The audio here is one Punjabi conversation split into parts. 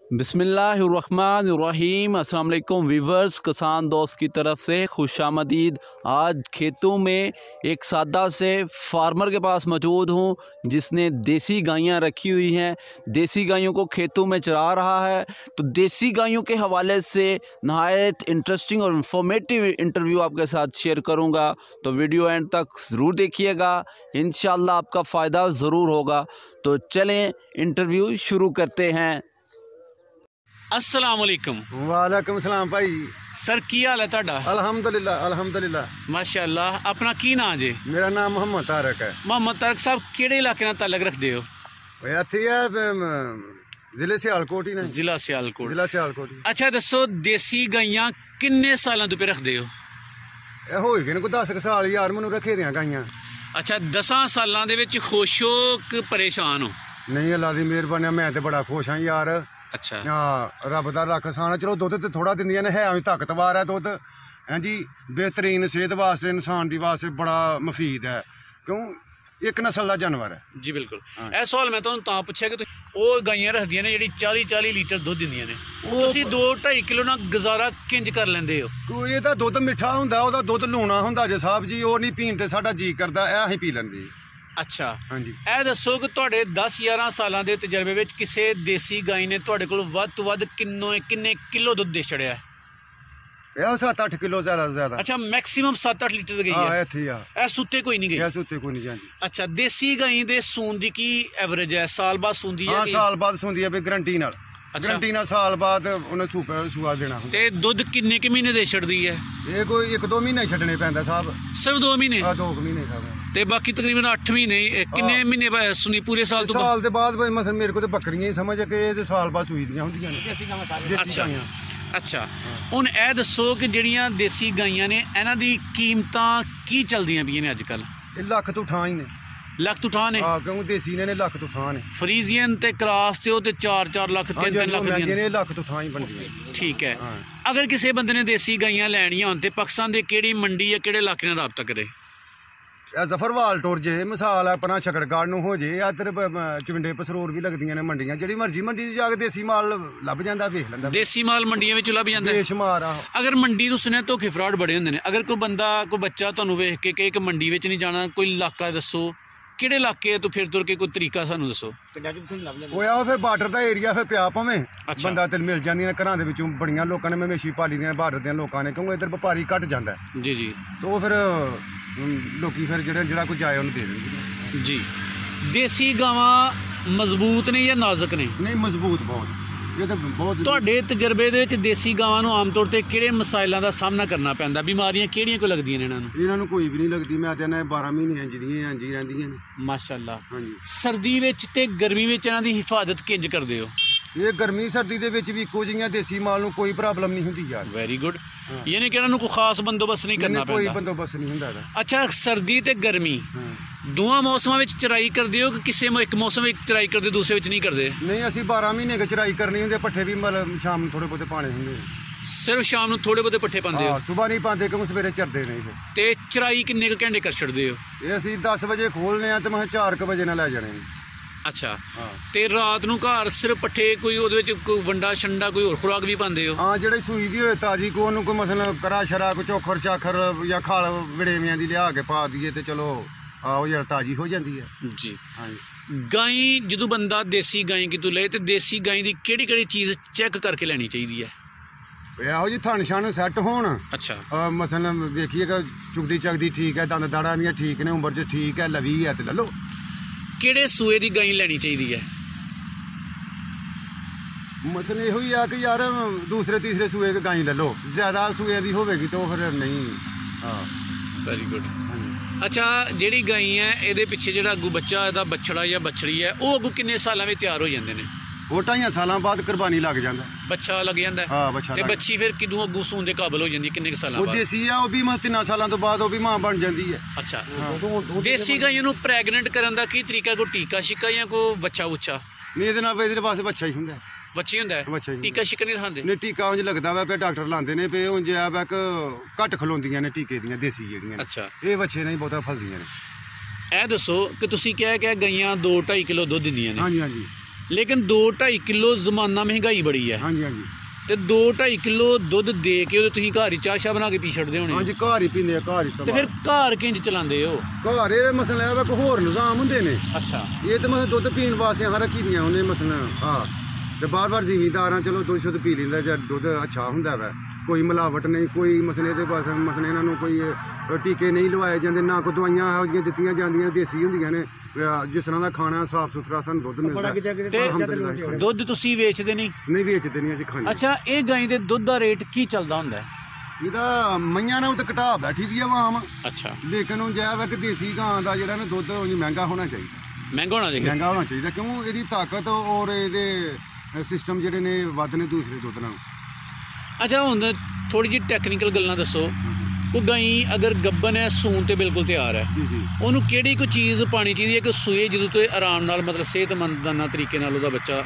बिस्मिल्लाहिर्रहमानिर्रहीम। अस्सलाम वालेकुम वीवर्स, किसान दोस्त की तरफ से खुशामदीद। आज खेतों में एक सादा से फार्मर के पास मौजूद हूँ जिसने देसी गायें रखी हुई हैं, देसी गायों को खेतों में चरा रहा है। तो देसी गायों के हवाले से नहायत इंटरेस्टिंग और इंफॉर्मेटिव इंटरव्यू आपके साथ शेयर करूँगा, तो वीडियो एंड तक ज़रूर देखिएगा, इंशाल्लाह आपका फ़ायदा ज़रूर होगा। तो चलें इंटरव्यू शुरू करते हैं। अस्सलाम वालेकुम। वालेकुम सलाम भाई। सर की हाल है तुहाडा? अल्हम्दुलिल्लाह अल्हम्दुलिल्लाह। माशाअल्लाह। अपना की नाम जी? मेरा नाम मोहम्मद तारक है। मोहम्मद तारक साहब किहड़े इलाके नाल ताल्लुक रखदे हो? इत्थे है जिले सियालकोट ही ने। जिला सियालकोट। जिला सियालकोट। अच्छा दसो, देसी गाइयां किन्ने सालों तो पे रखदे हो? हो गए ने कोई 10 साल यार मैनू रखे दियां गाइयां। अच्छा 10 सालां दे विच खुश हो कि परेशान हो? नहीं, अल्लाह दी मेहरबानी, मैं तो बड़ा खुश हाँ यार। अच्छा हाँ, रब दा लख साना। चलो दुध तो थोड़ा दिंदियां ने, है भी ताकतवर है दुध, हैं जी, बेहतरीन सेहत वास्ते, इंसान दी वास्ते बड़ा मुफीद है, क्यों एक नस्ल का जानवर है जी। बिल्कुल। यह सवाल मैं तुहानू तां पुछया कि वो गाइयां रखदियां ने जिहड़ी 40-40 लीटर दुध दिंदियां ने, तुसीं 2-2.5 किलो ना गुजारा किंज कर लैंदे हो? कोई ਇਹਦਾ ਦੁੱਧ मिठा हुंदा, ਉਹਦਾ ਦੁੱਧ लूणा हुंदा जे साहब जी, ਉਹ नहीं पीण ते साडा जी करदा, ਇਹ ਅਸੀਂ पी ਲੈਂਦੇ। अच्छा हाँ जी। ਇਹ ਦੱਸੋ ਕਿ ਤੁਹਾਡੇ 10-11 ਸਾਲਾਂ ਦੇ ਤਜਰਬੇ ਵਿੱਚ ਕਿਸੇ ਦੇਸੀ ਗਾਈ ਨੇ ਤੁਹਾਡੇ ਕੋਲ ਵੱਧ ਤੋਂ ਵੱਧ ਕਿੰਨੇ ਕਿਲੋ ਦੁੱਧ ਦੇ ਛੜਿਆ? ਇਹ 7-8 ਕਿਲੋ ਜ਼ਿਆਦਾ। ਅੱਛਾ, ਮੈਕਸਿਮਮ 7-8 ਲੀਟਰ ਗਈ ਹਾਂ ਹੈ? ਇੱਥੇ ਆ। ਇਹ ਸੁੱਤੇ ਕੋਈ ਨਹੀਂ ਗਈ? ਇਹ ਸੁੱਤੇ ਕੋਈ ਨਹੀਂ ਜਾਂਦੀ। ਅੱਛਾ, ਦੇਸੀ ਗਾਈ ਦੇ ਸੂਣ ਦੀ ਕੀ ਐਵਰੇਜ ਹੈ? ਸਾਲ ਬਾਅਦ ਸੂੰਦੀ ਹੈ? ਹਾਂ, ਸਾਲ ਬਾਅਦ ਸੂੰਦੀ ਹੈ, ਵੀ ਗਰੰਟੀ ਨਾਲ। ਗਰੰਟੀ ਨਾਲ ਸਾਲ ਬਾਅਦ ਉਹਨੇ ਸੂਆ ਦੇਣਾ ਹੁੰਦਾ। ਤੇ ਦੁੱਧ ਕਿੰਨੇ ਕੁ ਮਹੀਨੇ ਦੇ ਛੱਡਦੀ ਹੈ? ਇਹ ਕੋਈ 1-2 ਮਹੀਨੇ ਛੱਡਣੇ ਪੈਂਦਾ ਸਾਹਿਬ। ਸਿਰਫ 2 ਮਹੀਨੇ? ਹਾਂ, 2 ਮਹੀਨੇ ਸਾਹਿਬ। ਤੇ ਬਾਕੀ ਤਕਰੀਬਨ 8 ਮਹੀਨੇ। ਕਿੰਨੇ ਮਹੀਨੇ ਬਾਅਦ ਸੁਣੀ ਪੂਰੇ ਸਾਲ ਤੋਂ? ਸਾਲ ਦੇ ਬਾਅਦ ਮਸਲ ਮੇਰੇ ਕੋਲ ਤੇ ਬੱਕਰੀਆਂ ਹੀ ਸਮਝ ਕੇ ਇਹ ਸਾਲ ਬਾਅਦ ਸੂਈ ਦੀਆਂ ਹੁੰਦੀਆਂ ਨੇ। ਅੱਛਾ ਅੱਛਾ। ਹੁਣ ਇਹ ਦੱਸੋ ਕਿ ਜਿਹੜੀਆਂ ਦੇਸੀ ਗਾਈਆਂ ਨੇ ਇਹਨਾਂ ਦੀ ਕੀਮਤਾਂ ਕੀ ਚੱਲਦੀਆਂ ਪਈਆਂ ਨੇ ਅੱਜ ਕੱਲ੍ਹ? ਇਹ ਲੱਖ ਤੋਂ ਠਾਂ ਹੀ ਨੇ। ਲੱਖ ਤੋਂ ਠਾਂ ਨੇ? ਹਾਂ, ਕਿਉਂਕਿ ਦੇਸੀ ਨੇ ਲੱਖ ਤੋਂ ਠਾਂ ਨੇ। ਫਰੀਜ਼ੀਅਨ ਤੇ ਕ੍ਰਾਸ ਤੇ ਉਹ ਤੇ 4-4 ਲੱਖ 3-3 ਲੱਖ ਦੀਆਂ ਨੇ, ਲੱਖ ਤੋਂ ਠਾਂ ਹੀ ਬਣਦੀਆਂ। ਠੀਕ ਹੈ। ਅਗਰ ਕਿਸੇ ਬੰਦੇ ਨੇ ਦੇਸੀ ਗਾਈਆਂ ਲੈਣੀਆਂ ਹੋਣ ਤੇ ਪਾਕਿਸਤਾਨ ਦੇ ਕਿਹੜੀ ਮੰਡੀ ਜਾਂ ਕਿਹੜੇ ਇਲਾਕੇ ਨਾਲ ਰਾਬਤਾ ਕਰੇ? ਇਹ ਜ਼ਫਰਵਾਲ ਟੁਰ ਜੇ, ਮਿਸਾਲ ਆਪਣਾ ਸ਼ਕਰਗੜ੍ਹ ਨੂੰ ਹੋ ਜੇ, ਇੱਧਰ ਚਵਿੰਡੇ ਪਸਰੋਰ ਵੀ ਲੱਗਦੀਆਂ ਨੇ ਮੰਡੀਆਂ, ਜਿਹੜੀ ਮਰਜ਼ੀ ਮੰਡੀ 'ਚ ਜਾ ਕੇ ਦੇਸੀ ਮਾਲ ਲੱਭ ਜਾਂਦਾ, ਵੇਖ ਲੈਂਦਾ। ਦੇਸੀ ਮਾਲ ਮੰਡੀਆਂ ਵਿੱਚ ਲੱਭ ਜਾਂਦਾ? ਬੇਸ਼ੁਮਾਰ ਆ। ਅਗਰ ਮੰਡੀ ਤੋਂ ਸੁਣਿਆ ਧੋਖੇ ਫਰਾਡ ਬੜੇ ਹੁੰਦੇ ਨੇ, ਅਗਰ ਕੋਈ ਬੰਦਾ ਕੋਈ ਬੱਚਾ ਤੁਹਾਨੂੰ ਵੇਖ ਕੇ ਕਹੇ ਕਿ ਮੰਡੀ ਵਿੱਚ ਨਹੀਂ ਜਾਣਾ, ਕੋਈ ਇਲਾਕਾ ਦੱਸੋ ਕਿਹੜੇ ਇਲਾਕੇ ਤੋਂ ਫਿਰ ਤੁਰ ਕੇ ਕੋਈ ਤਰੀਕਾ ਸਾਨੂੰ ਦੱਸੋ। ਉਹ ਆ ਫਿਰ ਬਾਰਡਰ ਦਾ ਏਰੀਆ ਫਿਰ ਪਿਆ ਭਾਵੇਂ ਬੰਦਾ ਤੇ ਮਿਲ ਜਾਂਦੀਆਂ ਨੇ ਘਰਾਂ ਦੇ ਵਿੱਚੋਂ। ਬੜੀਆਂ ਲੋਕਾਂ ਨੇ ਮਵੇਸ਼ੀ ਪਾਲੀ ਦੀਆਂ ਬਾਰਡਰ ਦੇ ਲੋਕਾਂ ਨੇ, ਕਿਉਂਕਿ ਇੱਧਰ ਵਪਾਰੀ ਘੱਟ ਜਾਂਦਾ ਜੀ ਜੀ। ਤੇ ਉਹ ਫਿਰ ਲੋਕੀ ਫਿਰ ਜਿਹੜਾ ਕੋਈ ਜਾਏ ਉਹਨੂੰ ਦੇ ਦਿੰਦੇ ਜੀ। ਦੇਸੀ ਗਾਵਾਂ ਮਜ਼ਬੂਤ ਨੇ ਜਾਂ ਨਾਜ਼ੁਕ ਨੇ? ਨਹੀਂ, ਮਜ਼ਬੂਤ ਬਹੁਤ। ਇਹ ਤਾਂ ਬਹੁਤ। ਤੁਹਾਡੇ ਤਜਰਬੇ ਦੇ ਵਿੱਚ ਦੇਸੀ ਗਾਵਾਂ ਨੂੰ ਆਮ ਤੌਰ ਤੇ ਕਿਹੜੇ ਮਸਾਇਲਾਂ ਦਾ ਸਾਹਮਣਾ ਕਰਨਾ ਪੈਂਦਾ? ਬਿਮਾਰੀਆਂ ਕਿਹੜੀਆਂ ਕੋ ਲੱਗਦੀਆਂ ਨੇ ਇਹਨਾਂ ਨੂੰ? ਇਹਨਾਂ ਨੂੰ ਕੋਈ ਵੀ ਨਹੀਂ ਲੱਗਦੀ। ਮੈਂ ਕਹਿੰਦਾ 12 ਮਹੀਨੇ ਇੰਜ ਰਹਿੰਦੀਆਂ ਨੇ। ਮਾਸ਼ਾਅੱਲਾ। ਹਾਂਜੀ। ਸਰਦੀ ਵਿੱਚ ਤੇ ਗਰਮੀ ਵਿੱਚ ਇਹਨਾਂ ਦੀ ਹਿਫਾਜ਼ਤ ਕਿੰਜ ਕਰਦੇ ਹੋ? ਇਹ ਗਰਮੀ ਸਰਦੀ ਦੇ ਵਿੱਚ ਵੀ ਇੱਕੋ ਜਿਹੀਆਂ, ਦੇਸੀ ਮਾਲ ਨੂੰ ਕੋਈ ਪ੍ਰੋਬਲਮ ਨਹੀਂ ਹੁੰਦੀ ਯਾਰ। Very good. ਯਾਨੀ ਕਿ ਇਹਨਾਂ ਨੂੰ ਕੋਈ ਖਾਸ ਬੰਦੋਬਸਤ ਨਹੀਂ ਕਰਨਾ ਪੈਂਦਾ? ਕੋਈ ਬੰਦੋਬਸਤ ਨਹੀਂ ਹੁੰਦਾ ਇਹਦਾ। ਅੱਛਾ, ਸਰਦੀ ਤੇ ਗਰਮੀ ਦੋਵਾਂ ਮੌਸਮਾਂ ਵਿੱਚ ਚਰਾਈ ਕਰਦੇ ਹੋ ਕਿ ਕਿਸੇ ਇੱਕ ਮੌਸਮ ਵਿੱਚ ਚਰਾਈ ਕਰਦੇ, ਦੂਸਰੇ ਵਿੱਚ ਨਹੀਂ ਕਰਦੇ? ਨਹੀਂ, ਅਸੀਂ 12 ਮਹੀਨੇ ਕਿ ਚਰਾਈ ਕਰਨੀ ਹੁੰਦੀ। ਪੱਠੇ ਵੀ ਮਤਲਬ ਸ਼ਾਮ ਨੂੰ ਥੋੜੇ ਬਹੁਤੇ ਪਾਣੇ ਹੁੰਦੇ। ਸਿਰਫ ਸ਼ਾਮ ਨੂੰ ਥੋੜੇ ਬਹੁਤੇ ਪੱਠੇ ਪਾਉਂਦੇ ਹੋ? ਸੁਬਾਹ ਨਹੀਂ ਪਾਉਂਦੇ ਕਿਉਂਕਿ ਸਵੇਰੇ ਚਰਦੇ ਨੇ। ਤੇ ਚਰਾਈ ਕਿੰਨੇ ਕੁ ਘੰਟੇ ਕਰ ਛੱਡਦੇ ਹੋ? ਇਹ ਅਸੀਂ 10 ਵਜੇ ਖੋਲ੍ਹਨੇ ਆ ਤੇ ਮੈਂ 4 ਵਜੇ ਨਾਲ ਲੈ ਜਾਣੇ ਨੇ। ਅੱਛਾ। ਤੇ ਰਾਤ ਨੂੰ ਘਰ ਸਿਰਫ ਪੱਠੇ, ਕੋਈ ਉਹਦੇ ਵਿੱਚ ਕੋਈ ਵੰਡਾ ਛੰਡਾ, ਕੋਈ ਹੋਰ ਖੁਰਾਕ ਵੀ ਪਾਉਂਦੇ ਹੋ? ਹਾਂ, ਜਿਹੜੀ ਸੂਈ ਦੀ ਹੋਏ ਤਾਜ਼ੀ, ਕੋ ਉਹਨੂੰ ਕੋਈ ਮਸਲਨ ਕਰਾ ਸ਼ਰਾ, ਕੋਈ ਚੋਖਰ ਚਾਖਰ ਜਾਂ ਖਾਲ ਵੜੇਵਿਆਂ ਦੀ ਲਿਆ ਕੇ ਪਾ ਦਈਏ ਤੇ ਚਲੋ ਉਹ ਯਾਰ ਤਾਜ਼ੀ ਹੋ ਜਾਂਦੀ ਹੈ ਜੀ। ਹਾਂਜੀ। ਗਾਈ ਜਦੋਂ ਬੰਦਾ ਦੇਸੀ ਗਾਈ ਕਿਤੋਂ ਲਏ ਤੇ ਦੇਸੀ ਗਾਈ ਦੀ ਕਿਹੜੀ ਕਿਹੜੀ ਚੀਜ਼ ਚੈੱਕ ਕਰਕੇ ਲੈਣੀ ਚਾਹੀਦੀ ਹੈ? ਇਹੋ ਜੀ ਥਣ ਛਣ ਸੈੱਟ ਹੋਣ। ਅੱਛਾ। ਮਸਲਨ ਵੇਖੀਏ ਕਿ ਚੁਗਦੀ ਚਗਦੀ ਠੀਕ ਹੈ, ਦੰਦ ਦਾੜਾਂ ਦੀਆਂ ਠੀਕ ਨੇ, ਉਮਰ 'ਚ ਠੀਕ ਹੈ, ਲਵੀ ਹੈ ਤੇ ਲੈ ਲਓ। ਕਿਹੜੇ ਸੂਏ ਦੀ ਗਾਈ ਲੈਣੀ ਚਾਹੀਦੀ ਹੈ? ਮਸਲ ਇਹੋ ਹੀ ਆ ਕਿ ਯਾਰ ਦੂਸਰੇ ਤੀਸਰੇ ਸੂਏ ਦੀ ਗਾਈ ਲੈ ਲਓ। ਜ਼ਿਆਦਾ ਸੂਏ ਦੀ ਹੋਵੇਗੀ ਤਾਂ ਉਹ ਫਿਰ ਨਹੀਂ। ਹਾਂ, ਵੈਰੀ ਗੁੱਡ। ਅੱਛਾ, ਜਿਹੜੀ ਗਾਈ ਹੈ ਇਹਦੇ ਪਿੱਛੇ ਜਿਹੜਾ ਅੱਗੂ ਬੱਚਾ, ਇਹਦਾ ਬੱਛੜਾ ਜਾਂ ਬੱਛੜੀ ਹੈ, ਉਹ ਅੱਗੂ ਕਿੰਨੇ ਸਾਲਾਂ ਵਿੱਚ ਤਿਆਰ ਹੋ ਜਾਂਦੇ ਨੇ? ਉਹ 2.5 ਸਾਲਾਂ ਬਾਅਦ ਕੁਰਬਾਨੀ ਲੱਗ ਜਾਂਦਾ। ਬੱਚਾ ਲੱਗ ਜਾਂਦਾ? ਹਾਂ, ਬੱਚਾ। ਤੇ ਬੱਚੀ ਫਿਰ ਕਿਦੋਂ ਅੱਗੂ ਸੂਣ ਦੇ ਕਾਬਲ ਹੋ ਜਾਂਦੀ? ਕਿੰਨੇ ਸਾਲਾਂ ਬਾਅਦ? ਉਹ ਦੇਸੀ ਆ, ਉਹ ਵੀ 3 ਸਾਲਾਂ ਤੋਂ ਬਾਅਦ ਉਹ ਵੀ ਮਾਂ ਬਣ ਜਾਂਦੀ ਹੈ। ਅੱਛਾ। ਦੇਸੀ ਗਾਈਆਂ ਨੂੰ ਪ੍ਰੈਗਨੈਂਟ ਕਰਨ ਦਾ ਕੀ ਤਰੀਕਾ? ਕੋਈ ਟੀਕਾ ਛਿੱਕਾ ਜਾਂ ਕੋਈ ਬੱਚਾ ਬੁੱਚਾ? ਨਹੀਂ, ਇਹਦੇ ਨਾਲ ਇਹਦੇ ਵਾਸਤੇ ਬੱਚਾ ਹੀ ਹੁੰਦਾ। ਬੱਚੀ ਹੁੰਦਾ ਹੈ? ਟੀਕਾ ਛਿੱਕਾ ਨਹੀਂ ਲਾਉਂਦੇ? ਨਹੀਂ, ਟੀਕਾ ਉਂਝ ਲੱਗਦਾ ਵਾ ਪਏ, ਡਾਕਟਰ ਲਾਉਂਦੇ ਨੇ ਪਏ, ਉਂਝ ਆ ਵਾ ਕਿ ਘੱਟ ਖਲੋਂਦੀਆਂ ਨੇ ਟੀਕੇ ਦੀਆਂ ਦੇਸੀ ਜਿਹੜੀਆਂ। ਅੱਛਾ। ਇਹ ਬੱਚੇ ਨਹੀਂ ਬਹੁਤਾ ਫਲਦੀਆਂ ਨੇ। ਇਹ ਦੱਸੋ ਕਿ ਤੁਸੀਂ ਕਿਹਾ ਕਿ ਗਾਈਆਂ 2-2.5 ਕਿਲੋ ਦੁੱਧ ਦਿੰਦੀਆਂ ਨੇ। ਹਾਂਜੀ ਹਾਂਜੀ। ਲੇਕਿਨ 2-2.5 ਕਿਲੋ ਜ਼ਮਾਨਾ ਮਹਿੰਗਾਈ ਬੜੀ ਹੈ ਹਾਂਜੀ ਹਾਂਜੀ ਤੇ 2-2.5 ਕਿਲੋ ਦੁੱਧ ਦੇ ਕੇ ਉਹ ਤੁਸੀਂ ਘਰ ਹੀ ਚਾਹ ਬਣਾ ਕੇ ਪੀ ਛੱਡਦੇ ਹੋਣੇ ਹਾਂਜੀ ਘਰ ਹੀ ਪੀਂਦੇ ਆ ਘਰ ਹੀ ਤੇ ਫਿਰ ਘਰ ਕਿੰਜ ਚਲਾਉਂਦੇ ਹੋ ਘਰ ਇਹਦਾ ਮਸਲਾ ਇਹ ਵਾ ਕਿ ਹੋਰ ਨਿਜ਼ਾਮ ਹੁੰਦੇ ਨੇ ਅੱਛਾ ਇਹ ਤਾਂ ਮਤਲਬ ਦੁੱਧ ਪੀਣ ਵਾਸਤੇ ਹਾਂ ਰੱਖੀ ਦੀਆਂ ਉਹਨੇ ਮਸਲਾ ਹਾਂ ਤੇ ਬਾਰ-ਬਾਰ ਜ਼ਿਮੀਂਦਾਰਾਂ ਚਲੋ ਦੁੱਧ ਸ਼ੁੱਧ ਪੀ ਲੈਂਦਾ ਜਾਂ ਦੁੱਧ ਅੱਛਾ ਹੁੰਦਾ ਵਾ ਕੋਈ ਮਿਲਾਵਟ ਨਹੀਂ ਕੋਈ ਮਸਲੇ ਦੇ ਪਾਸ ਮਸਲੇ ਇਹਨਾਂ ਨੂੰ ਕੋਈ ਟੀਕੇ ਨਹੀਂ ਲਵਾਏ ਜਾਂਦੇ ਨਾ ਕੋਈ ਦਵਾਈਆਂ ਇਹੋ ਜਿਹੀਆਂ ਦਿੱਤੀਆਂ ਜਾਂਦੀਆਂ ਦੇਸੀ ਹੁੰਦੀਆਂ ਨੇ ਜਿਸ ਤਰ੍ਹਾਂ ਦਾ ਖਾਣਾ ਸਾਫ ਸੁਥਰਾ ਸਾਨੂੰ ਦੁੱਧ ਮਿਲਦਾ ਤੇ ਦੁੱਧ ਤੁਸੀਂ ਵੇਚਦੇ ਨਹੀਂ ਵੇਚਦੇ ਨਹੀਂ ਅਸੀਂ ਖਾਂਦੇ ਅੱਛਾ ਇਹ ਗਾਂ ਦੇ ਦੁੱਧ ਦਾ ਰੇਟ ਕੀ ਚੱਲਦਾ ਹੁੰਦਾ ਹੈ ਇਹਦਾ ਮਈਆਂ ਨਾਲ ਤਾਂ ਘਟਾ ਬੈਠੀ ਦੀ ਆ ਆਮ ਅੱਛਾ ਲੇਕਿਨ ਉਹ ਜਿਹਾ ਵਾ ਕਿ ਦੇਸੀ ਗਾਂ ਦਾ ਜਿਹੜਾ ਨਾ ਦੁੱਧ ਉਹ ਮਹਿੰਗਾ ਹੋਣਾ ਚਾਹੀਦਾ ਮਹਿੰਗਾ ਹੋਣਾ ਚਾਹੀਦਾ ਕਿਉਂ ਇਹਦੀ ਤਾਕਤ ਔਰ ਇਹਦੇ ਸਿਸਟਮ ਜਿਹੜੇ ਨੇ ਵੱਧ ਨੇ ਦੂਸਰੇ ਦੁੱਧ ਨਾਲ ਅੱਛਾ ਹੁਣ ਥੋੜੀ ਜਿਹੀ ਟੈਕਨੀਕਲ ਗੱਲਾਂ ਦੱਸੋ ਉਹ ਗਾਈ ਅਗਰ ਗੱਬਨ ਹੈ ਸੂਣ ਤੇ ਬਿਲਕੁਲ ਤਿਆਰ ਹੈ ਜੀ ਉਹਨੂੰ ਕਿਹੜੀ ਕੋਈ ਚੀਜ਼ ਪਾਣੀ ਚਾਹੀਦੀ ਹੈ ਕਿ ਸੂਏ ਜਦੋਂ ਤੋਂ ਆਰਾਮ ਨਾਲ ਮਤਲਬ ਸਿਹਤਮੰਦਾਨਾ ਤਰੀਕੇ ਨਾਲ ਉਹਦਾ ਬੱਚਾ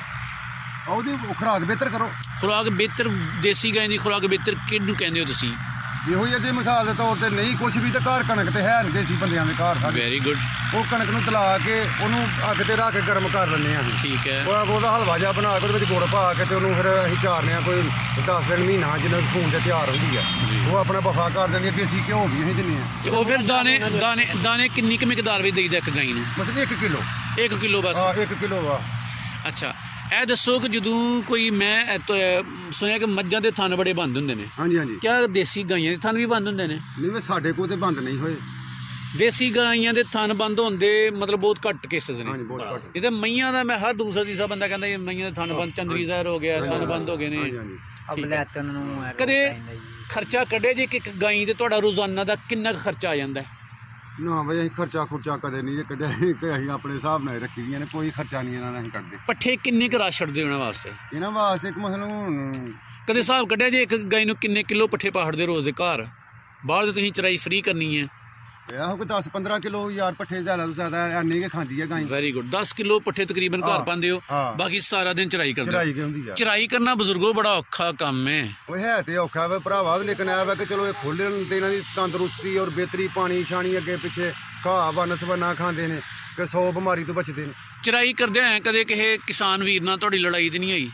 ਉਹਦੀ ਖੁਰਾਕ ਬਿਹਤਰ ਕਰੋ ਖੁਰਾਕ ਬਿਹਤਰ ਦੇਸੀ ਗਾਂ ਦੀ ਖੁਰਾਕ ਬਿਹਤਰ ਕਿਹਨੂੰ ਕਹਿੰਦੇ ਹੋ ਤੁਸੀਂ ਇਹੋ ਹੀ ਜੇ ਮਿਸਾਲ ਦੇ ਤੌਰ ਤੇ ਨਹੀਂ ਕੁਝ ਵੀ ਤਾਂ ਘਰ ਕਣਕ ਤੇ ਹੈ ਨਹੀਂ ਦੇਸੀ ਬੰਦਿਆਂ ਦੇ ਘਰ ਸਾਡੇ ਵੈਰੀ ਗੁੱਡ ਉਹ ਕਣਕ ਨੂੰ ਤਲਾ ਕੇ ਉਹਨੂੰ ਅੱਗ ਤੇ ਰੱਖ ਕੇ ਗਰਮ ਕਰ ਲੈਂਦੇ ਆ ਠੀਕ ਹੈ ਉਹਦਾ ਹਲਵਾ ਜਿਹਾ ਬਣਾ ਕੇ ਉਹਦੇ ਵਿੱਚ ਗੁੜ ਪਾ ਕੇ ਤੇ ਉਹਨੂੰ ਫਿਰ ਅਸੀਂ ਚਾਰਨੇ ਆ ਕੋਈ 10 ਦਿਨ ਮਹੀਨਾ ਜਿੰਨਾ ਸੂਣ ਤੇ ਤਿਆਰ ਹੁੰਦੀ ਆ ਉਹ ਆਪਣਾ ਵਫਾ ਕਰ ਦਿੰਦੀ ਆ ਦੇਸੀ ਘਿਓ ਵੀ ਅਸੀਂ ਦਿੰਦੇ ਆ ਤੇ ਉਹ ਫਿਰ ਦਾਣੇ ਕਿੰਨੀ ਕੁ ਮਿਕਦਾਰ ਵਿੱਚ ਦੇਈਦਾ ਇੱਕ ਗਾਂ ਨੂੰ ਮਤਲਬ 1 ਕਿਲੋ 1 ਕਿਲੋ ਬਸ 1 ਕਿਲੋ ਵਾ ਅੱਛਾ ਇਹ ਦੱਸੋ ਕਿ ਜਦੋਂ ਕੋਈ ਮੈਂ ਸੁਣਿਆ ਕਿ ਮੱਝਾਂ ਦੇ ਥਣ ਬੜੇ ਬੰਦ ਹੁੰਦੇ ਨੇ ਹਾਂਜੀ ਹਾਂਜੀ ਕਿਆ ਦੇਸੀ ਗਾਈਆਂ ਦੇ ਥਣ ਵੀ ਬੰਦ ਹੁੰਦੇ ਨੇ ਨਹੀਂ ਵੇ ਸਾਡੇ ਕੋਲ ਤੇ ਬੰਦ ਨਹੀਂ ਹੋਏ ਦੇਸੀ ਗਾਈਆਂ ਦੇ ਥਣ ਬੰਦ ਹੁੰਦੇ ਮਤਲਬ ਬਹੁਤ ਘੱਟ ਕੇਸਿਸ ਨੇ ਹਾਂਜੀ ਬਹੁਤ ਘੱਟ ਇਹ ਤੇ ਮਈਆਂ ਦਾ ਮੈਂ ਹਰ ਦੂਸਰਾ ਤੀਸਰਾ ਬੰਦਾ ਕਹਿੰਦਾ ਇਹ ਮਈਆਂ ਦੇ ਥਣ ਬੰਦ ਚੰਦਰੀ ਜ਼ਹਿਰ ਹੋ ਗਿਆ ਥਣ ਬੰਦ ਹੋ ਗਏ ਨੇ ਹਾਂਜੀ ਕਦੇ ਖਰਚਾ ਕੱਢੇ ਜੇ ਕਿ ਇੱਕ ਗਾਈ ਤੇ ਤੁਹਾਡਾ ਰੋਜ਼ਾਨਾ ਦਾ ਕਿੰਨਾ ਖਰਚਾ ਆ ਜਾਂਦਾ ਨਾ ਬਈ ਅਸੀਂ ਖਰਚਾ ਕਦੇ ਨਹੀਂ ਕੱਢਿਆ ਅਸੀਂ ਆਪਣੇ ਹਿਸਾਬ ਨਾਲ ਰੱਖੀ ਦੀਆਂ ਨੇ ਕੋਈ ਖਰਚਾ ਨਹੀਂ ਇਹਨਾਂ ਨਾਲ ਅਸੀਂ ਕੱਢਦੇ ਪੱਠੇ ਕਿੰਨੇ ਕੁ ਰਾਸ਼ ਛੱਡਦੇ ਉਹਨਾਂ ਵਾਸਤੇ ਇਹਨਾਂ ਵਾਸਤੇ ਇੱਕ ਮਸਲ ਕਦੇ ਹਿਸਾਬ ਕੱਢਿਆ ਜੇ ਇੱਕ ਗਾਈ ਨੂੰ ਕਿੰਨੇ ਕਿਲੋ ਪੱਠੇ ਪਾੜਦੇ ਰੋਜ਼ ਦੇ ਘਰ ਬਾਹਰ ਤੇ ਤੁਸੀਂ ਚਰਾਈ ਫ੍ਰੀ ਕਰਨੀ ਹੈ ਇਹੋ ਕੋਈ 10-15 ਕਿਲੋ ਯਾਰ ਪੱਠੇ ਜ਼ਿਆਦਾ ਤੋਂ ਜ਼ਿਆਦਾ ਐਨੇ ਕੇ ਖਾਂਦੀ ਹੈ ਗਾਈ ਵੈਰੀ ਗੁੱਡ 10 ਕਿਲੋ ਪੱਠੇ ਤਕਰੀਬਨ ਘਰ ਪਾਉਂਦੇ ਹੋ ਬਾਕੀ ਸਾਰਾ ਦਿਨ ਚਰਾਈ ਕਰਦੇ ਚਰਾਈ ਕੀ ਹੁੰਦੀ ਆ ਚਰਾਈ ਕਰਨਾ ਬਜ਼ੁਰਗੋ ਬੜਾ ਔਖਾ ਕੰਮ ਹੈ ਉਹ ਹੈ ਤੇ ਔਖਾ ਵਾ ਭਰਾਵਾ ਲੇਕਿਨ ਇਹ ਵਾ ਕਿ ਚਲੋ ਇਹ ਖੋਲ੍ਹਣ ਤੇ ਇਹਨਾਂ ਦੀ ਤੰਦਰੁਸਤੀ ਔਰ ਬਿਹਤਰੀ ਪਾਣੀ ਛਾਣੀ ਅੱਗੇ ਪਿੱਛੇ ਘਾਹ ਵੰਨ ਸਵੰਨਾ ਖਾਂਦੇ ਨੇ ਕਿ 100 ਬਿਮਾਰੀ ਤੋਂ ਬਚਦੇ ਨੇ ਚਰਾਈ ਕਰਦੇ ਐ ਕਦੇ ਕਿਸੇ ਕਿਸਾਨ ਵੀਰ ਨਾਲ ਤੁਹਾਡੀ ਲੜਾਈ ਤੇ ਨਹੀਂ ਹੋਈ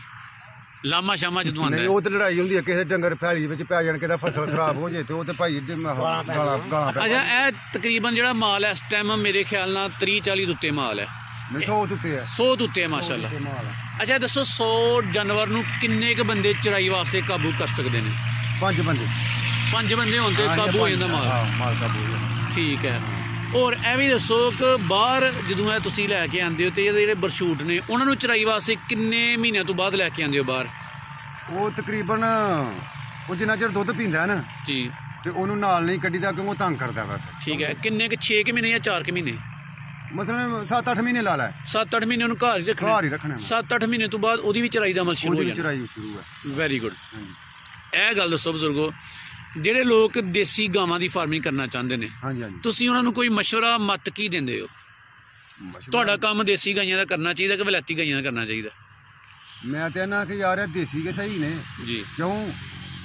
ਲਾਮਾ ਸ਼ਾਮਾ ਜਦੋਂ ਆਉਂਦਾ ਨਹੀਂ ਉਹ ਤੇ ਲੜਾਈ ਹੁੰਦੀ ਹੈ ਕਿਸੇ ਡੰਗਰ ਫੈਲੀ ਵਿੱਚ ਪੈ ਜਾਣ ਕਿਦਾ ਫਸਲ ਖਰਾਬ ਹੋ ਜੇ ਤੇ ਉਹ ਤੇ ਭਾਈ ਗਾਲਾਂ ਅੱਛਾ ਇਹ ਤਕਰੀਬਨ ਜਿਹੜਾ ਮਾਲ ਹੈ ਇਸ ਟਾਈਮ ਮੇਰੇ ਖਿਆਲ ਨਾਲ 30-40 ਦੇ ਉੱਤੇ ਮਾਲ ਹੈ 100 ਉੱਤੇ ਹੈ 100 ਦੇ ਉੱਤੇ ਹੈ ਮਾਸ਼ਾਅੱਲਾ ਅੱਛਾ ਦੱਸੋ 100 ਜਾਨਵਰ ਨੂੰ ਕਿੰਨੇ ਕੁ ਬੰਦੇ ਚਰਾਈ ਵਾਸਤੇ ਕਾਬੂ ਕਰ ਸਕਦੇ ਨੇ 5 ਬੰਦੇ 5 ਬੰਦੇ ਹੁੰਦੇ ਕਾਬੂ ਹੋ ਜਾਂਦਾ ਮਾਲ ਕਾਬੂ ਹੋ ਜਾਂਦਾ ਠੀਕ ਹੈ ਔਰ ਇਹ ਵੀ ਦੱਸੋ ਕਿ ਬਾਹਰ ਜਦੋਂ ਇਹ ਤੁਸੀਂ ਲੈ ਕੇ ਆਉਂਦੇ ਹੋ ਤੇ ਇਹਦੇ ਜਿਹੜੇ ਬਰਸ਼ੂਟ ਨੇ ਉਹਨਾਂ ਨੂੰ ਚਰਾਈ ਵਾਸਤੇ ਕਿੰਨੇ ਮਹੀਨਿਆਂ ਤੋਂ ਬਾਅਦ ਲੈ ਕੇ ਆਉਂਦੇ ਹੋ ਬਾਹਰ ਉਹ ਤਕਰੀਬਨ ਉਹ ਜਿੰਨਾ ਚਿਰ ਦੁੱਧ ਪੀਂਦਾ ਹੈ ਨਾ ਜੀ ਤੇ ਉਹਨੂੰ ਨਾਲ ਨਹੀਂ ਕੱਢੀਦਾ ਕਿਉਂਕਿ ਉਹ ਤੰਗ ਕਰਦਾ ਵਾ ਠੀਕ ਹੈ ਕਿੰਨੇ ਕੁ 6 ਮਹੀਨੇ ਜਾਂ 4 ਮਹੀਨੇ ਮਤਲਬ 7-8 ਮਹੀਨੇ ਲਾ ਲੈ 7-8 ਮਹੀਨੇ ਉਹਨੂੰ ਘਰ ਹੀ ਰੱਖਣਾ 7-8 ਮਹੀਨੇ ਤੋਂ ਬਾਅਦ ਉਹਦੀ ਵੀ ਚਰਾਈ ਦਾ ਅਮਲ ਸ਼ੁਰੂ ਹੋ ਜਾਂਦਾ ਚਰਾਈ ਸ਼ੁਰੂ ਹੈ ਵੈਰੀ ਗੁੱਡ ਇਹ ਗੱਲ ਦੱਸੋ ਬਜ਼ੁਰਗੋ ਜਿਹੜੇ ਲੋਕ ਦੇਸੀ ਗਾਵਾਂ ਦੀ ਫਾਰਮਿੰਗ ਕਰਨਾ ਚਾਹੁੰਦੇ ਨੇ ਹਾਂਜੀ ਹਾਂਜੀ ਤੁਸੀਂ ਉਹਨਾਂ ਨੂੰ ਕੋਈ ਮਸ਼ਵਰਾ ਮਤ ਕੀ ਦਿੰਦੇ ਹੋ ਤੁਹਾਡਾ ਕੰਮ ਦੇਸੀ ਗਾਈਆਂ ਦਾ ਕਰਨਾ ਚਾਹੀਦਾ ਕਿ ਵਲੈਤੀ ਗਾਈਆਂ ਦਾ ਕਰਨਾ ਚਾਹੀਦਾ ਮੈਂ ਤੇ ਨਾ ਕਿ ਯਾਰ ਇਹ ਦੇਸੀ ਕੇ ਸਹੀ ਨੇ ਜੀ ਕਿਉਂ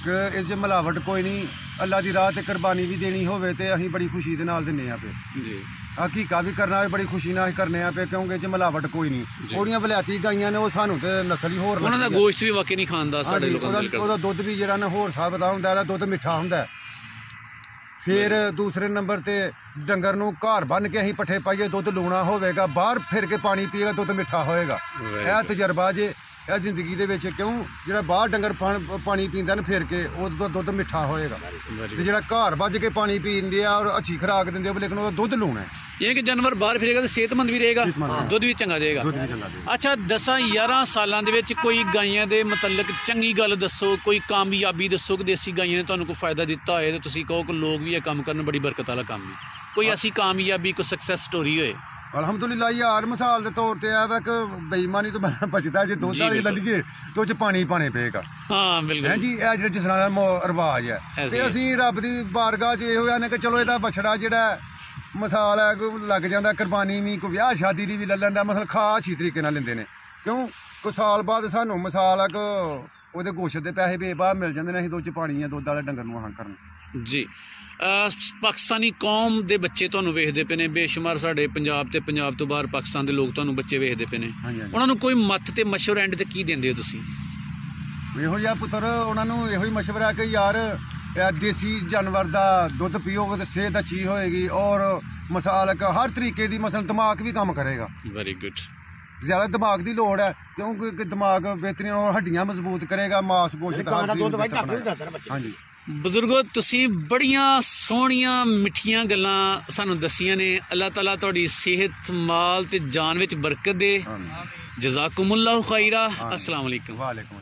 ਕਿ ਇਸ 'ਚ ਮਿਲਾਵਟ ਕੋਈ ਨਹੀਂ ਅੱਲਾ ਦੀ ਰਾਹ ਤੇ ਕੁਰਬਾਨੀ ਵੀ ਦੇਣੀ ਹੋਵੇ ਤੇ ਅਸੀਂ ਬੜੀ ਖੁਸ਼ੀ ਦੇ ਨਾਲ ਦਿੰਦੇ ਆ ਪਏ ਜੀ ਹਕੀਕਾ ਵੀ ਕਰਨਾ ਹੋਵੇ ਬੜੀ ਖੁਸ਼ੀ ਨਾਲ ਕਰਨੇ ਆ ਪਏ ਕਿਉਂਕਿ ਇਹ 'ਚ ਮਿਲਾਵਟ ਕੋਈ ਨਹੀਂ ਉਹਦੀਆਂ ਵਲੈਤੀ ਗਾਈਆਂ ਨੇ ਉਹ ਸਾਨੂੰ ਤੇ ਨਸਲ ਹੀ ਹੋਰ ਉਹਨਾਂ ਦਾ ਗੋਸ਼ਤ ਵੀ ਵਾਕਈ ਨਹੀਂ ਖਾਂਦਾ ਸਾਡੇ ਲੋਕਾਂ ਦਾ ਉਹਦਾ ਦੁੱਧ ਵੀ ਜਿਹੜਾ ਨਾ ਹੋਰ ਹਿਸਾਬ ਦਾ ਹੁੰਦਾ ਇਹਦਾ ਦੁੱਧ ਮਿੱਠਾ ਹੁੰਦਾ ਫਿਰ ਦੂਸਰੇ ਨੰਬਰ ਤੇ ਡੰਗਰ ਨੂੰ ਘਰ ਬੰਨ ਕੇ ਅਸੀਂ ਪੱਠੇ ਪਾਈਏ ਦੁੱਧ ਲੂਣਾ ਹੋਵੇਗਾ ਬਾਹਰ ਫਿਰ ਕੇ ਪਾਣੀ ਪੀਏਗਾ ਦੁੱਧ ਮਿੱਠਾ ਹੋਏਗਾ ਇਹ ਤਜਰਬਾ ਜੇ ਇਹ ਜ਼ਿੰਦਗੀ ਦੇ ਵਿੱਚ ਕਿਉਂ ਜਿਹੜਾ ਬਾਹਰ ਡੰਗਰ ਪਾਣੀ ਪੀਂਦਾ ਨਾ ਫਿਰ ਕੇ ਉਹਦਾ ਦੁੱਧ ਮਿੱਠਾ ਹੋਏਗਾ ਤੇ ਜਿਹੜਾ ਘਰ ਵੱਜ ਕੇ ਪਾਣੀ ਪੀਣ ਡਿਆ ਔਰ ਅੱਛੀ ਖੁਰਾਕ ਦਿੰਦੇ ਹੋ ਲੇਕਿਨ ਉਹਦਾ ਦੁੱਧ ਲੂਣਾ ਹੈ ਇਹ ਕਿ ਜਾਨਵਰ ਬਾਹਰ ਫਿਰੇਗਾ ਤਾਂ ਸਿਹਤਮੰਦ ਵੀ ਰਹੇਗਾ ਦੁੱਧ ਵੀ ਚੰਗਾ ਦੇਗਾ ਅੱਛਾ 10-11 ਸਾਲਾਂ ਦੇ ਵਿੱਚ ਕੋਈ ਗਾਈਆਂ ਦੇ ਮੁਤਲਕ ਚੰਗੀ ਗੱਲ ਦੱਸੋ ਕੋਈ ਕਾਮਯਾਬੀ ਦੱਸੋ ਕਿ ਦੇਸੀ ਗਾਈਆਂ ਨੇ ਤੁਹਾਨੂੰ ਕੋਈ ਫਾਇਦਾ ਦਿੱਤਾ ਹੋਏ ਤੇ ਤੁਸੀਂ ਕਹੋ ਕਿ ਲੋਕ ਵੀ ਇਹ ਕੰਮ ਕਰਨ ਬੜੀ ਬਰਕਤ ਵਾਲਾ ਕੰਮ ਹੈ ਕੋਈ ਐਸੀ ਕਾਮਯਾਬੀ ਕੋਈ ਸਕਸੈਸ ਸਟੋਰੀ ਹੋਏ ਅਲਹਮਦੁਲਿਲਾ ਯਾਰ ਮਿਸਾਲ ਦੇ ਤੌਰ ਤੇ ਇਹ ਵਾ ਕਿ ਬੇਈਮਾਨੀ ਤੋਂ ਬਚਦਾ ਜੇ ਦੁੱਧ ਵਾਲੀ ਲੱਲੀਏ ਤੇ ਉਹ 'ਚ ਪਾਣੀ ਪਾਣੇ ਪਏਗਾ ਹਾਂ ਬਿਲਕੁਲ ਹੈ ਜੀ ਇਹ ਜਿਹੜਾ ਜਿਸ ਤਰ੍ਹਾਂ ਦਾ ਰਿਵਾਜ ਹੈ ਤੇ ਅਸੀਂ ਰੱਬ ਦੀ ਬਾਰਗਾਹ 'ਚ ਇਹੋ ਨੇ ਕਿ ਚਲੋ ਇਹਦਾ ਬਛੜਾ ਜਿਹੜਾ ਮਿਸਾਲ ਹੈ ਕੋਈ ਲੱਗ ਜਾਂਦਾ ਕੁਰਬਾਨੀ ਵੀ ਕੋਈ ਵਿਆਹ ਸ਼ਾਦੀ ਦੀ ਵੀ ਲੈ ਲੈਂਦਾ ਮਤਲਬ ਖਾ ਅੱਛੀ ਤਰੀਕੇ ਨਾਲ ਲੈਂਦੇ ਨੇ ਕਿਉਂ ਕੋਈ ਸਾਲ ਬਾਅਦ ਸਾਨੂੰ ਮਿਸਾਲ ਹੈ ਕਿ ਉਹਦੇ ਗੋਸ਼ਤ ਦੇ ਪੈਸੇ ਬੇਬਾਹ ਮਿਲ ਜਾਂਦੇ ਨੇ ਅਸੀਂ ਦੁੱਧ 'ਚ ਪਾਣੀ ਆ ਦੁੱਧ ਵਾਲੇ ਡੰਗਰ ਨੂੰ ਆਹਾਂ ਕਰਨ ਜੀ ਪਾਕਿਸਤਾਨੀ ਕੌਮ ਦੇ ਬੱਚੇ ਤੁਹਾਨੂੰ ਵੇਖਦੇ ਪਏ ਨੇ, ਬੇਸ਼ੁਮਾਰ ਸਾਡੇ ਪੰਜਾਬ ਤੇ ਪੰਜਾਬ ਤੋਂ ਬਾਹਰ ਪਾਕਿਸਤਾਨ ਦੇ ਲੋਕ ਤੁਹਾਨੂੰ ਬੱਚੇ ਵੇਖਦੇ ਪਏ ਨੇ, ਉਹਨਾਂ ਨੂੰ ਕੋਈ ਮੱਤ ਤੇ ਮਸ਼ਵਰਾ ਐਂਡ ਤੇ ਕੀ ਦਿੰਦੇ ਹੋ ਤੁਸੀਂ? ਇਹੋ ਜਿਹਾ ਪੁੱਤਰ ਉਹਨਾਂ ਨੂੰ ਇਹੋ ਹੀ ਮਸ਼ਵਰਾ ਕਿ ਯਾਰ ਦੇਸੀ ਜਾਨਵਰ ਦਾ ਦੁੱਧ ਪੀਓਗੇ ਤਾਂ ਸਿਹਤ ਅੱਛੀ ਹੋਏਗੀ ਔਰ ਮਸਾਲਕ ਹਰ ਤਰੀਕੇ ਦੀ ਮਸਲ ਦਿਮਾਗ ਵੀ ਕੰਮ ਕਰੇਗਾ। Very good. ਜ਼ਿਆਦਾ ਦਿਮਾਗ ਦੀ ਲੋੜ ਹੈ ਕਿਉਂਕਿ ਦਿਮਾਗ ਬਿਹਤਰੀਨ ਔਰ ਹੱਡੀਆਂ ਮਜ਼ਬੂਤ ਕਰੇਗਾ, ਮਾਸਪੇਸ਼ੀ ਹਾਂਜੀ। ਬਜ਼ੁਰਗੋ, ਤੁਸੀਂ ਬੜੀਆਂ ਸੋਹਣੀਆਂ ਮਿੱਠੀਆਂ ਗੱਲਾਂ ਸਾਨੂੰ ਦੱਸੀਆਂ ਨੇ। ਅੱਲਾਹ ਤਾਲਾ ਤੁਹਾਡੀ ਸਿਹਤ, ਮਾਲ ਤੇ ਜਾਨ ਵਿੱਚ ਬਰਕਤ ਦੇ। ਜਜ਼ਾਕੁਮੁल्लाह खैरा। अस्सलाम वालेकुम।